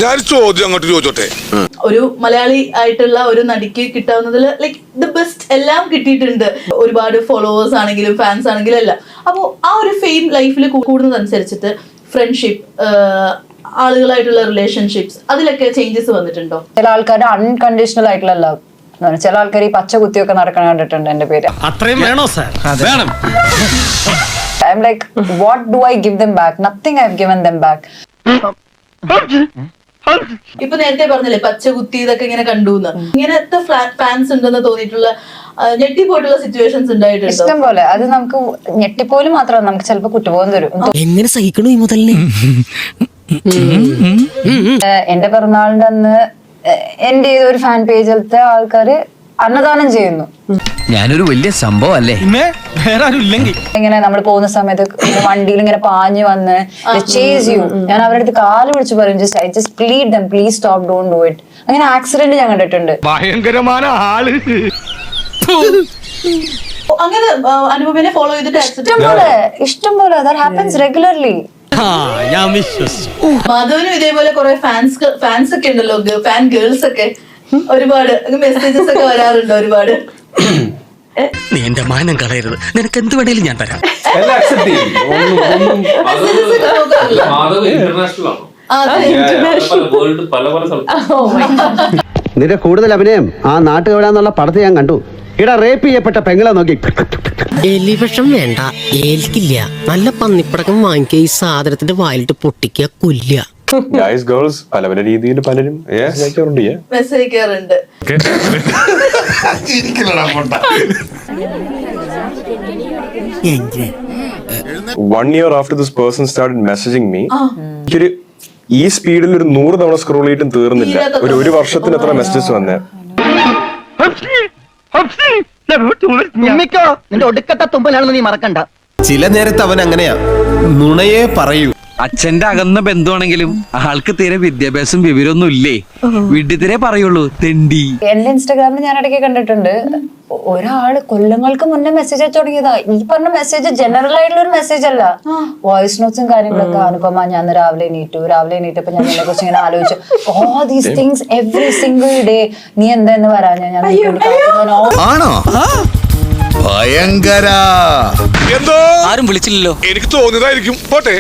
ഞാൻ ചോദ്യം അങ്ങോട്ട് ചോദിച്ചോട്ടെ. ഒരു മലയാളി ആയിട്ടുള്ള ഒരു നടിക്ക് കിട്ടാവുന്നതിൽ ലൈക്ക് ദ ബെസ്റ്റ് എല്ലാം കിട്ടിയിട്ടുണ്ട്. ഒരുപാട് ഫോളോവേഴ്സ് ആണെങ്കിലും ഫാൻസ് ആണെങ്കിലും എല്ലാം. അപ്പോൾ ആ ഒരു ഫെയിം ലൈഫിൽ കൂടുന്നതനുസരിച്ചിട്ട് ഫ്രണ്ട്ഷിപ്പ്, ആളുകളായിട്ടുള്ള റിലേഷൻഷിപ്സ്, അതിലൊക്കെ ചേഞ്ചസ് വന്നിട്ടുണ്ടോ? ചില ആൾക്കാരുടെ അൺകണ്ടീഷണൽ ആയിട്ടുള്ള ലവ്, ചില ആൾക്കാർ ഈ പച്ച കുത്തിയൊക്കെ നടക്കണ കണ്ടിട്ടുണ്ട്. എന്റെ പേര് അത്രയും വേണോ സാർ? വേണം. I'm like, what do I give them back? Nothing I've given them back. ഇപ്പൊ നേരത്തെ പറഞ്ഞില്ലേ പച്ച കുത്തി ഇതൊക്കെ ഇങ്ങനെ കണ്ടു. ഇങ്ങനത്തെ ഫാൻസ് ഉണ്ടെന്ന് തോന്നിയിട്ടുള്ള ഞെട്ടിപ്പോയിട്ടുള്ള സിറ്റുവേഷൻസ് ഉണ്ടായിട്ടുണ്ടോ? ഇഷ്ടം പോലെ. അത് നമുക്ക് ഞെട്ടിപ്പോലും മാത്രമല്ല, നമുക്ക് ചിലപ്പോ കുറ്റബോധം തരും. എങ്ങനെ സഹിക്കണു ഈ മുതലിനെ? എന്റെ പിറന്നാളിന്റെ അന്ന് എന്റെ ഒരു ഫാൻ പേജിലത്തെ ആൾക്കാര് അന്നദാനം ചെയ്യുന്നു. ഞാനൊരു വലിയ സംഭവം അല്ലേ? വേറെ ആരും ഇല്ലെങ്കിൽ ഇങ്ങനെ നമ്മൾ പോകുന്ന സമയത്ത് വണ്ടിയിൽ ഇങ്ങനെ പാഞ്ഞു വന്ന് ചേസ് യു. ഞാൻ അവരുടെ അടുത്ത് കാല് പിടിച്ച് പറയും, just plead dum, please stop, don't do it. അങ്ങനെ ആക്സിഡന്റ് ഞാൻ കണ്ടിട്ടുണ്ട്. ഭയങ്കരമായ ആള്. അങ്ങനെ അനുപമനെ ഫോളോ ചെയ്തിട്ട് ഇഷ്ടം പോലെ that happens regularly. ഞാൻ വിശ്വസിച്ചു. മാധവനും ഇതേപോലെ കുറെ ഫാൻസ് ഒക്കെ ഉണ്ടല്ലോ, ഫാൻ ഗേൾസ് ഒക്കെ ഒരുപാട് മെസ്സേജസ് ഒക്കെ വരാറുണ്ട് ഒരുപാട്. നീ എന്റെ മാനം കളയരുത്, നിനക്ക് എന്ത് വേണേലും ഞാൻ തരാം. നിന്റെ കൂടുതൽ അഭിനയം ആ നാട്ടുകവിടാന്നുള്ള പടത്ത് ഞാൻ കണ്ടു. ഇടാ റേപ്പ് ചെയ്യപ്പെട്ട പെങ്ങളെ നോക്കി. എലിവിഷം വേണ്ട, ഏൽക്കില്ല. നല്ല പന്നിപ്പടക്കം വാങ്ങിക്കുക, ഈ സാധനത്തിന്റെ വായിലിട്ട് പൊട്ടിക്കുക, കൊല്ലുക. ഗൈസ് ഗേൾസ് പല രീതിയിൽ പലരും message അയക്കാറുണ്ട്. 1 year after this person started messaging me, എനിക്കൊരു ഈ സ്പീഡിൽ ഒരു 100 തവണ സ്ക്രോൾ ചെയ്തിട്ടും തീർന്നില്ല. ഒരു വർഷത്തിന് എത്ര മെസ്സേജസ് വന്നേ. നിന്റെ ഒടുക്കത്തെ തുമ്പലാണെന്ന് നീ മറക്കണ്ട. ചില നേരത്ത് അവൻ അങ്ങനെയാ, നുണയെ പറയൂ. അച്ഛന്റെ അകന്ന ബന്ധുവാണെങ്കിലും ആൾക്ക് തീരെ വിദ്യാഭ്യാസം വിവരമൊന്നും ഇല്ലേ, വീട്ടിൽ പറയുള്ളൂ തെണ്ടി. എന്റെ ഇൻസ്റ്റാഗ്രാമിൽ ഞാൻ ഇടയ്ക്ക് കണ്ടിട്ടുണ്ട്, ഒരാള് കൊല്ലങ്ങൾക്ക് മുന്നേ മെസ്സേജ് അയച്ചു തുടങ്ങിയതാ. ഈ പറഞ്ഞ മെസ്സേജ് ജനറൽ ആയിട്ടുള്ള ഒരു മെസ്സേജ് അല്ല, വോയിസ് നോട്ട്സും കാര്യങ്ങളൊക്കെ. അനുപമ, ഞാൻ രാവിലെ എണീറ്റപ്പോ ഞാൻ ഇതിനെ കുറിച്ച് ഇങ്ങനെ ആലോചിച്ചു. all these things every single day. നീ എന്താന്ന് പറയാ, ഞാൻ ആണോ? ഭയങ്കര. എന്തോ ആരും വിളിച്ചില്ലല്ലോ. എനിക്ക് തോന്നിയതായിരിക്കും. പോട്ടെ.